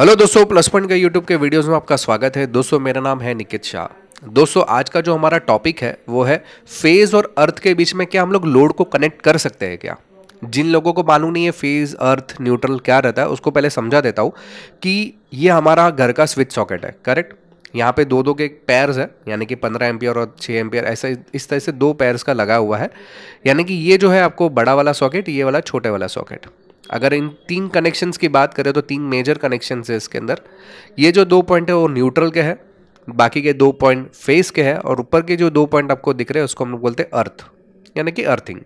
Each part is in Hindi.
हेलो दोस्तों, प्लस पॉइंट के यूट्यूब के वीडियोस में आपका स्वागत है। दोस्तों मेरा नाम है निकित शाह। दोस्तों आज का जो हमारा टॉपिक है वो है फेज और अर्थ के बीच में क्या हम लोग लोड को कनेक्ट कर सकते हैं क्या। जिन लोगों को मालूम नहीं है फेज अर्थ न्यूट्रल क्या रहता है उसको पहले समझा देता हूँ कि ये हमारा घर का स्विच सॉकेट है। करेक्ट, यहाँ पे दो दो के पैर्स है, यानी कि 15 एम्पियर और 6 एम्पियर, ऐसा इस तरह से दो पैर्स का लगा हुआ है। यानी कि ये जो है आपको बड़ा वाला सॉकेट, ये वाला छोटे वाला सॉकेट। अगर इन तीन कनेक्शंस की बात करें तो तीन मेजर कनेक्शंस है इसके अंदर। ये जो दो पॉइंट है वो न्यूट्रल के हैं, बाकी के दो पॉइंट फेस के हैं, और ऊपर के जो दो पॉइंट आपको दिख रहे हैं उसको हम लोग बोलते हैं अर्थ, यानी कि अर्थिंग।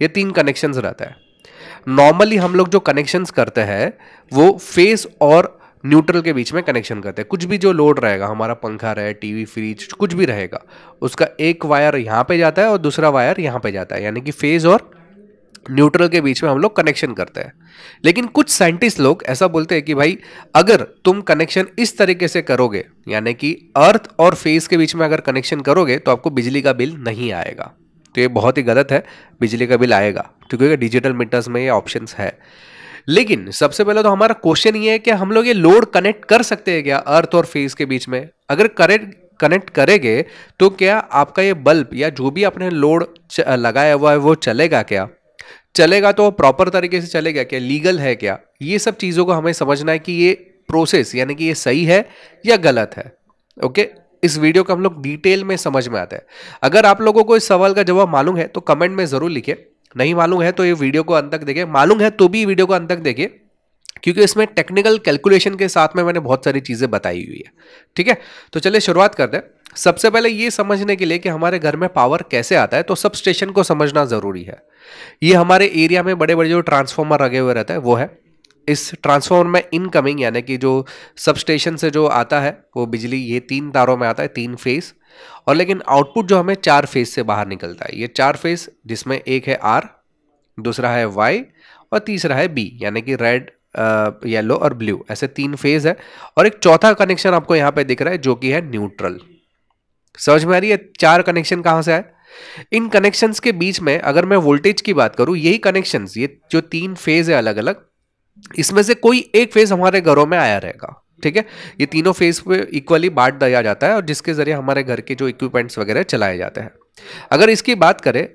ये तीन कनेक्शंस रहता है। नॉर्मली हम लोग जो कनेक्शंस करते हैं वो फेस और न्यूट्रल के बीच में कनेक्शन करते हैं। कुछ भी जो लोड रहेगा, हमारा पंखा रहे, टीवी, फ्रिज, कुछ भी रहेगा, उसका एक वायर यहाँ पे जाता है और दूसरा वायर यहाँ पे जाता है, यानी कि फेज और न्यूट्रल के बीच में हम लोग कनेक्शन करते हैं। लेकिन कुछ साइंटिस्ट लोग ऐसा बोलते हैं कि भाई अगर तुम कनेक्शन इस तरीके से करोगे, यानी कि अर्थ और फेस के बीच में अगर कनेक्शन करोगे तो आपको बिजली का बिल नहीं आएगा। तो ये बहुत ही गलत है, बिजली का बिल आएगा क्योंकि डिजिटल मीटर्स में ये ऑप्शंस है। लेकिन सबसे पहले तो हमारा क्वेश्चन ये है कि हम लोग ये लोड कनेक्ट कर सकते हैं क्या अर्थ और फेस के बीच में। अगर कनेक्ट करेंगे तो क्या आपका ये बल्ब या जो भी आपने लोड लगाया हुआ है वो चलेगा क्या, चलेगा तो प्रॉपर तरीके से चलेगा क्या, लीगल है क्या। ये सब चीज़ों को हमें समझना है कि ये प्रोसेस यानी कि ये सही है या गलत है। ओके, इस वीडियो को हम लोग डिटेल में समझ में आता है। अगर आप लोगों को इस सवाल का जवाब मालूम है तो कमेंट में ज़रूर लिखिए, नहीं मालूम है तो ये वीडियो को अंत तक देखिए, मालूम है तो भी वीडियो को अंत तक देखिए, क्योंकि इसमें टेक्निकल कैलकुलेशन के साथ में मैंने बहुत सारी चीज़ें बताई हुई है। ठीक है, तो चलिए शुरुआत करते हैं। सबसे पहले ये समझने के लिए कि हमारे घर में पावर कैसे आता है तो सब स्टेशन को समझना ज़रूरी है। ये हमारे एरिया में बड़े बड़े जो ट्रांसफॉर्मर लगे हुए रहता है वो है। इस ट्रांसफॉर्मर में इनकमिंग यानी कि जो सब स्टेशन से जो आता है वो बिजली ये तीन तारों में आता है, तीन फेस। और लेकिन आउटपुट जो हमें चार फेस से बाहर निकलता है, ये चार फेस जिसमें एक है आर, दूसरा है वाई और तीसरा है बी, यानी कि रेड, येलो और ब्लू, ऐसे तीन फेज है। और एक चौथा कनेक्शन आपको यहाँ पे दिख रहा है जो कि है न्यूट्रल। समझ में आ रही है चार कनेक्शन कहाँ से आए। इन कनेक्शंस के बीच में अगर मैं वोल्टेज की बात करूं, यही कनेक्शंस, ये जो तीन फेज है अलग अलग, इसमें से कोई एक फेज हमारे घरों में आया रहेगा। ठीक है, ये तीनों फेज पे इक्वली बांट दिया जाता है और जिसके जरिए हमारे घर के जो इक्विपमेंट्स वगैरह चलाए जाते हैं। अगर इसकी बात करें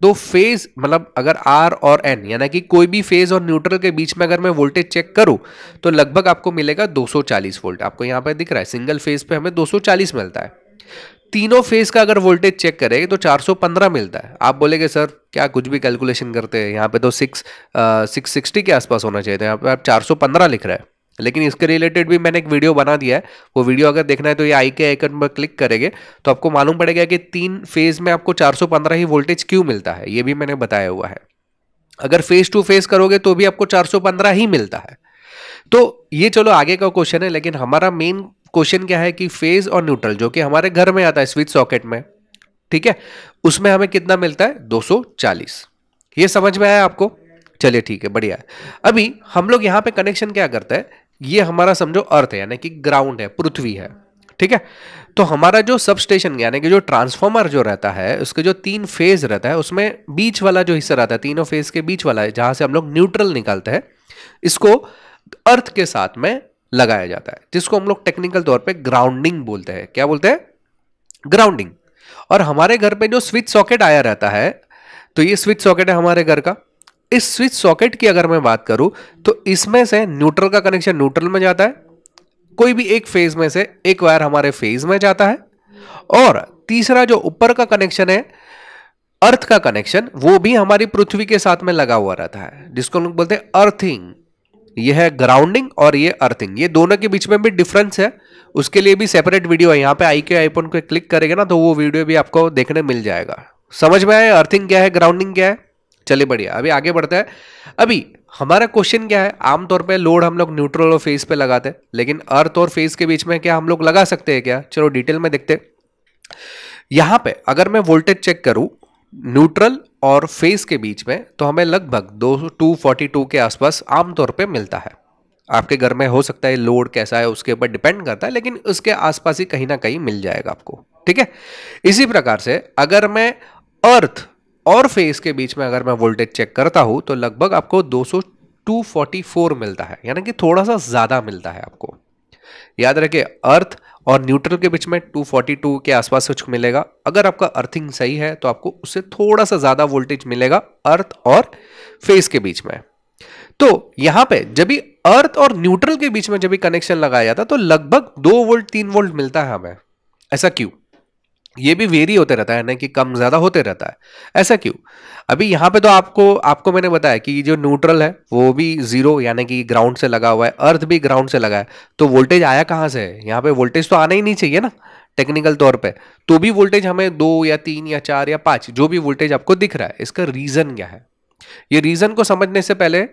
तो फेज मतलब अगर आर और एन यानी कि कोई भी फेज और न्यूट्रल के बीच में अगर मैं वोल्टेज चेक करूं तो लगभग आपको मिलेगा 240 वोल्ट। आपको यहां पे दिख रहा है सिंगल फेज पे हमें 240 मिलता है। तीनों फेज का अगर वोल्टेज चेक करें तो 415 मिलता है। आप बोलेंगे सर क्या कुछ भी कैलकुलेशन करते हैं, यहाँ पे तो 660 के आसपास होना चाहिए था, यहाँ पे आप 415 लिख रहे हैं। लेकिन इसके रिलेटेड भी मैंने एक वीडियो बना दिया है, वो वीडियो अगर देखना है तो ये आई के आइकन पर क्लिक करेंगे तो आपको मालूम पड़ेगा कि तीन फेज में आपको 415 ही वोल्टेज क्यों मिलता है, ये भी मैंने बताया हुआ है। अगर फेस टू फेस करोगे तो भी आपको 415 ही मिलता है। तो ये चलो आगे का क्वेश्चन है, लेकिन हमारा मेन क्वेश्चन क्या है कि फेज और न्यूट्रल जो कि हमारे घर में आता है स्विच सॉकेट में, ठीक है, उसमें हमें कितना मिलता है 240। ये समझ में आया आपको? चलिए ठीक है, बढ़िया है। अभी हम लोग यहां पे कनेक्शन क्या करते हैं, ये हमारा समझो अर्थ है यानी कि ग्राउंड है, पृथ्वी है। ठीक है, तो हमारा जो सब स्टेशन यानी कि जो ट्रांसफॉर्मर जो रहता है उसके जो तीन फेज रहता है उसमें बीच वाला जो हिस्सा रहता है, तीनों फेज के बीच वाला है जहां से हम लोग न्यूट्रल निकालते हैं, इसको अर्थ के साथ में लगाया जाता है, जिसको हम लोग टेक्निकल तौर पे ग्राउंडिंग बोलते हैं। क्या बोलते हैं? ग्राउंडिंग। और हमारे घर पे जो स्विच सॉकेट आया रहता है, तो ये स्विच सॉकेट है हमारे घर का। इस स्विच सॉकेट की अगर मैं बात करूं तो इसमें से न्यूट्रल का कनेक्शन न्यूट्रल में जाता है, कोई भी एक फेज में से एक वायर हमारे फेज में जाता है, और तीसरा जो ऊपर का कनेक्शन है अर्थ का कनेक्शन, वो भी हमारी पृथ्वी के साथ में लगा हुआ रहता है, जिसको हम लोग बोलते हैं अर्थिंग। ये है ग्राउंडिंग और ये अर्थिंग। ये दोनों के बीच में भी डिफरेंस है, उसके लिए भी सेपरेट वीडियो है। यहाँ पे आई के आइकन को क्लिक करेंगे ना तो वो वीडियो भी आपको देखने मिल जाएगा। समझ में आया अर्थिंग क्या है, ग्राउंडिंग क्या है? चलिए बढ़िया, अभी आगे बढ़ता है। अभी हमारा क्वेश्चन क्या है, आमतौर पे लोड हम लोग न्यूट्रल और फेज पे लगाते हैं, लेकिन अर्थ और फेज के बीच में क्या हम लोग लगा सकते हैं क्या? चलो डिटेल में देखते हैं। यहां पे अगर मैं वोल्टेज चेक करूं न्यूट्रल और फेज के बीच में तो हमें लगभग 242 के आसपास आमतौर पे मिलता है। आपके घर में हो सकता है लोड कैसा है उसके ऊपर डिपेंड करता है, लेकिन उसके आसपास ही कहीं ना कहीं मिल जाएगा आपको। ठीक है, इसी प्रकार से अगर मैं अर्थ और फेज के बीच में अगर मैं वोल्टेज चेक करता हूं तो लगभग आपको 244 मिलता है, यानी कि थोड़ा सा ज्यादा मिलता है आपको। याद रखिए, अर्थ और न्यूट्रल के बीच में 242 के आसपास कुछ मिलेगा। अगर आपका अर्थिंग सही है तो आपको उससे थोड़ा सा ज्यादा वोल्टेज मिलेगा अर्थ और फेस के बीच में। तो यहां पे जब भी अर्थ और न्यूट्रल के बीच में जब भी कनेक्शन लगाया जाता है तो लगभग 2 वोल्ट 3 वोल्ट मिलता है हमें। ऐसा क्यों? ये भी वेरी होते रहता है ना, कि कम ज्यादा होते रहता है। ऐसा क्यों? अभी यहां पे तो आपको मैंने बताया कि जो न्यूट्रल है वो भी जीरो यानी कि ग्राउंड से लगा हुआ है, अर्थ भी ग्राउंड से लगा है, तो वोल्टेज आया कहां से है? यहाँ पे वोल्टेज तो आना ही नहीं चाहिए ना टेक्निकल तौर पे। तो भी वोल्टेज हमें 2 या 3 या 4 या 5 जो भी वोल्टेज आपको दिख रहा है, इसका रीजन क्या है? ये रीजन को समझने से पहले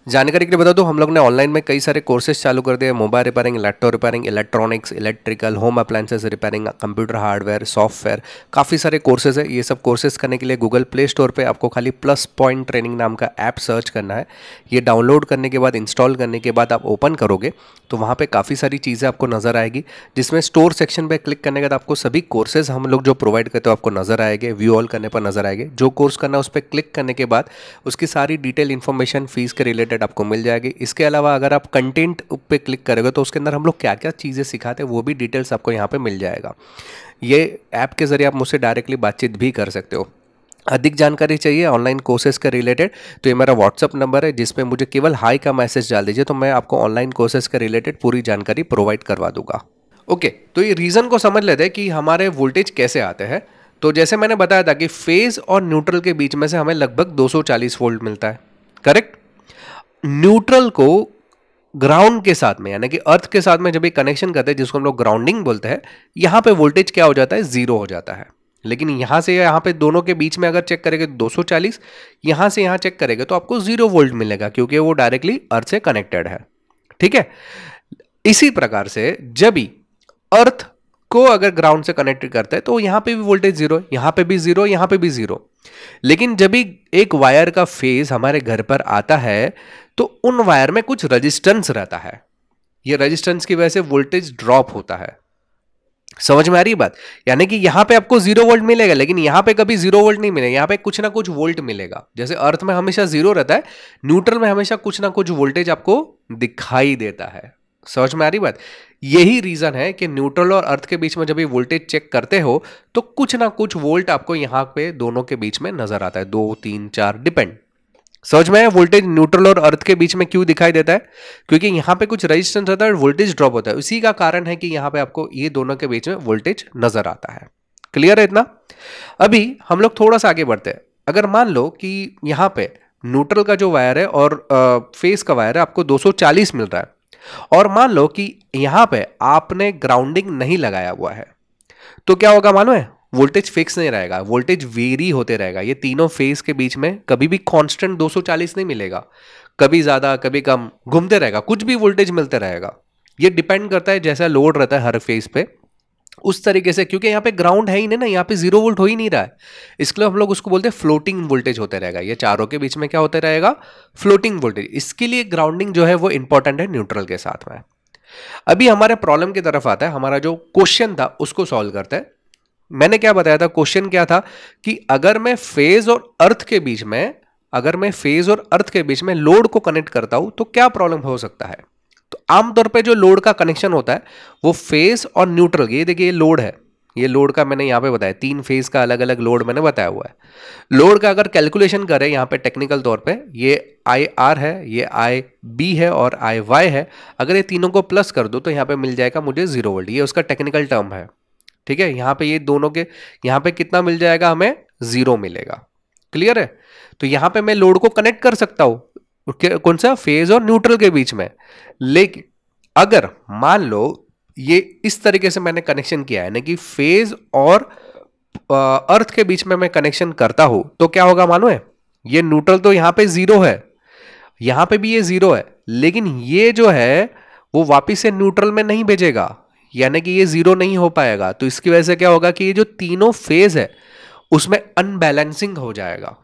जानकारी के लिए बता दूं, हम लोग ने ऑनलाइन में कई सारे कोर्सेज चालू कर दिए। Mobile repairing, laptop repairing, electronics, electrical, home appliances repairing, computer hardware, software, काफ़ी सारे कोर्सेज है। ये सब कोर्सेज करने के लिए गूगल प्ले स्टोर पे आपको खाली प्लस पॉइंट ट्रेनिंग नाम का ऐप सर्च करना है। ये डाउनलोड करने के बाद, इंस्टॉल करने के बाद आप ओपन करोगे तो वहाँ पे काफ़ी सारी चीज़ें आपको नज़र आएगी, जिसमें स्टोर सेक्शन पे क्लिक करने के बाद आपको सभी कोर्सेज हम लोग जो प्रोवाइड करते हो आपको नज़र आएंगे। व्यू ऑल करने पर नज़र आएंगे। जो कोर्स करना है उस पर क्लिक करने के बाद उसकी सारी डिटेल इन्फॉर्मेशन फीस के रिलेटेड आपको मिल जाएगी। इसके अलावा अगर आप कंटेंट पे क्लिक करोगे तो उसके अंदर हम लोग क्या क्या चीज़ें सिखाते हैं वो भी डिटेल्स आपको यहाँ पे मिल जाएगा। ये ऐप के ज़रिए आप मुझसे डायरेक्टली बातचीत भी कर सकते हो। अधिक जानकारी चाहिए ऑनलाइन कोर्सेज के रिलेटेड तो ये मेरा व्हाट्सअप नंबर है, जिस पे मुझे केवल हाई का मैसेज डाल दीजिए तो मैं आपको ऑनलाइन कोर्सेज के रिलेटेड पूरी जानकारी प्रोवाइड करवा दूंगा। ओके, तो ये रीज़न को समझ लेते हैं कि हमारे वोल्टेज कैसे आते हैं। तो जैसे मैंने बताया था कि फेज और न्यूट्रल के बीच में से हमें लगभग 240 वोल्ट मिलता है, करेक्ट। न्यूट्रल को ग्राउंड के साथ में यानी कि अर्थ के साथ में जब भी कनेक्शन करते हैं, जिसको हम लोग ग्राउंडिंग बोलते हैं, यहां पे वोल्टेज क्या हो जाता है? जीरो हो जाता है। लेकिन यहां से यहां पे दोनों के बीच में अगर चेक करेंगे तो 240, यहां से यहां चेक करेंगे तो आपको 0 वोल्ट मिलेगा, क्योंकि वो डायरेक्टली अर्थ से कनेक्टेड है। ठीक है। इसी प्रकार से जब भी अर्थ को अगर ग्राउंड से कनेक्ट करते हैं तो यहां पे भी वोल्टेज जीरो, यहां पे भी जीरो, यहां पे भी जीरो। लेकिन जब भी एक वायर का फेज हमारे घर पर आता है तो उन वायर में कुछ रेजिस्टेंस रहता है। ये रेजिस्टेंस की वजह से वोल्टेज ड्रॉप होता है। समझ में आ रही बात? यानी कि यहां पे आपको 0 वोल्ट मिलेगा, लेकिन यहां पे कभी 0 वोल्ट नहीं मिलेगा, यहां पे कुछ ना कुछ वोल्ट मिलेगा। जैसे अर्थ में हमेशा 0 रहता है, न्यूट्रल में हमेशा कुछ ना कुछ वोल्टेज आपको दिखाई देता है। समझ में आ रही बात? यही रीजन है कि न्यूट्रल और अर्थ के बीच में जब भी वोल्टेज चेक करते हो तो कुछ ना कुछ वोल्ट आपको यहां पे दोनों के बीच में नजर आता है, 2 3 4 डिपेंड। समझ में है वोल्टेज न्यूट्रल और अर्थ के बीच में क्यों दिखाई देता है? क्योंकि यहां पे कुछ रेजिस्टेंस होता है और वोल्टेज ड्रॉप होता है। उसी का कारण है कि यहां पे आपको ये दोनों के बीच में वोल्टेज नजर आता है। क्लियर है इतना? अभी हम लोग थोड़ा सा आगे बढ़ते हैं। अगर मान लो कि यहां पे न्यूट्रल का जो वायर है और फेस का वायर है आपको 240 मिल रहा है, और मान लो कि यहां पे आपने ग्राउंडिंग नहीं लगाया हुआ है, तो क्या होगा मालूम है? वोल्टेज फिक्स नहीं रहेगा, वोल्टेज वेरी होते रहेगा। ये तीनों फेज के बीच में कभी भी कांस्टेंट 240 नहीं मिलेगा, कभी ज्यादा कभी कम घूमते रहेगा, कुछ भी वोल्टेज मिलते रहेगा। ये डिपेंड करता है जैसा लोड रहता है हर फेज पे, उस तरीके से। क्योंकि यहाँ पे ग्राउंड है ही नहीं ना, यहाँ पे 0 वोल्ट हो ही नहीं रहा है, इसलिए हम लोग उसको बोलते हैं फ्लोटिंग वोल्टेज होते रहेगा। ये चारों के बीच में क्या होते रहेगा? Floating voltage. इसके लिए ग्राउंडिंग जो है वो इंपॉर्टेंट है न्यूट्रल के साथ में। अभी हमारे प्रॉब्लम की तरफ आता है। हमारा जो क्वेश्चन था उसको सॉल्व करते हैं। मैंने क्या बताया था? क्वेश्चन क्या था कि अगर मैं फेज और अर्थ के बीच में लोड को कनेक्ट करता हूं तो क्या प्रॉब्लम हो सकता है। तो आमतौर पे जो लोड का कनेक्शन होता है वो फेज और न्यूट्रल, ये देखिए ये लोड है, ये लोड का मैंने यहां पे बताया 3 फेज का अलग अलग लोड मैंने बताया हुआ है। लोड का अगर कैलकुलेशन करें यहां पे टेक्निकल तौर पे, ये IR है, ये IB है और IY है, अगर ये तीनों को प्लस कर दो तो यहां पे मिल जाएगा मुझे 0 वोल्ट। ये उसका टेक्निकल टर्म है। ठीक है। यहां पे ये दोनों के यहां पे कितना मिल जाएगा? हमें 0 मिलेगा। क्लियर है? तो यहां पे मैं लोड को कनेक्ट कर सकता हूं, कौन सा? फेज और न्यूट्रल के बीच में। लेकिन अगर मान लो ये इस तरीके से मैंने कनेक्शन किया है ना कि फेज और अर्थ के बीच में मैं कनेक्शन करता हूं तो क्या होगा मालूम है? ये न्यूट्रल तो यहां पे 0 है, यहां पे भी ये 0 है, लेकिन ये जो है वो वापिस से न्यूट्रल में नहीं भेजेगा, यानी कि ये 0 नहीं हो पाएगा। तो इसकी वजह से क्या होगा कि ये जो तीनों फेज है उसमें अनबैलेंसिंग हो जाएगा।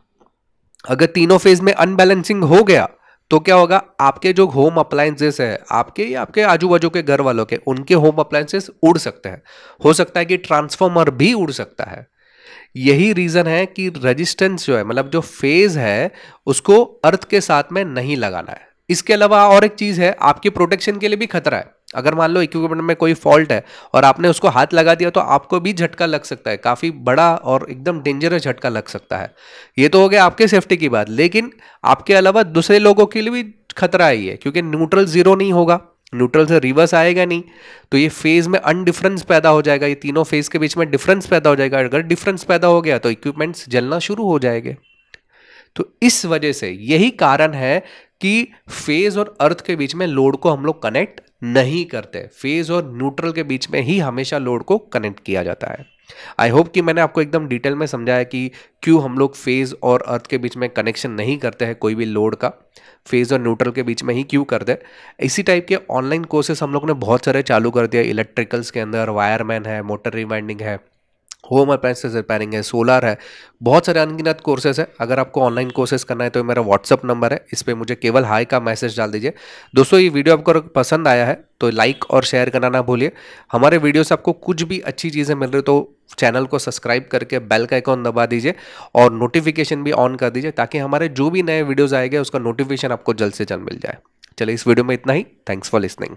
अगर तीनों फेज में अनबैलेंसिंग हो गया तो क्या होगा? आपके जो होम अप्लायंसेस है, आपके या आपके आजू बाजू के घर वालों के, उनके होम अप्लायंसेस उड़ सकते हैं। हो सकता है कि ट्रांसफॉर्मर भी उड़ सकता है। यही रीजन है कि रेजिस्टेंस जो है, मतलब जो फेज है, उसको अर्थ के साथ में नहीं लगाना है। इसके अलावा और एक चीज़ है, आपके प्रोटेक्शन के लिए भी खतरा है। अगर मान लो इक्विपमेंट में कोई फॉल्ट है और आपने उसको हाथ लगा दिया तो आपको भी झटका लग सकता है, काफ़ी बड़ा और एकदम डेंजरस झटका लग सकता है। ये तो हो गया आपके सेफ्टी की बात, लेकिन आपके अलावा दूसरे लोगों के लिए भी खतरा है ये, क्योंकि न्यूट्रल जीरो नहीं होगा, न्यूट्रल से रिवर्स आएगा नहीं, तो ये फेज में अनडिफरेंस पैदा हो जाएगा, ये तीनों फेज के बीच में डिफरेंस पैदा हो जाएगा। अगर डिफरेंस पैदा हो गया तो इक्विपमेंट्स जलना शुरू हो जाएंगे। तो इस वजह से यही कारण है कि फेज और अर्थ के बीच में लोड को हम लोग कनेक्ट नहीं करते। फेज और न्यूट्रल के बीच में ही हमेशा लोड को कनेक्ट किया जाता है। आई होप कि मैंने आपको एकदम डिटेल में समझाया कि क्यों हम लोग फेज और अर्थ के बीच में कनेक्शन नहीं करते हैं, कोई भी लोड का फेज और न्यूट्रल के बीच में ही क्यों करते हैं। इसी टाइप के ऑनलाइन कोर्सेस हम लोग ने बहुत सारे चालू कर दिया। इलेक्ट्रिकल्स के अंदर वायरमैन है, मोटर रिवाइंडिंग है, होम अप्लायंसेस रिपेयरिंग है, सोलर है, बहुत सारे अनगिनत कोर्सेज है। अगर आपको ऑनलाइन कोर्सेज करना है तो मेरा व्हाट्सअप नंबर है, इस पर मुझे केवल हाई का मैसेज डाल दीजिए। दोस्तों, ये वीडियो आपको पसंद आया है तो लाइक और शेयर करना ना भूलिए। हमारे वीडियो से आपको कुछ भी अच्छी चीज़ें मिल रही तो चैनल को सब्सक्राइब करके बेल का आइकॉन दबा दीजिए और नोटिफिकेशन भी ऑन कर दीजिए, ताकि हमारे जो भी नए वीडियोज़ आएंगे उसका नोटिफिकेशन आपको जल्द से जल्द मिल जाए। चलिए, इस वीडियो में इतना ही। Thanks for listening.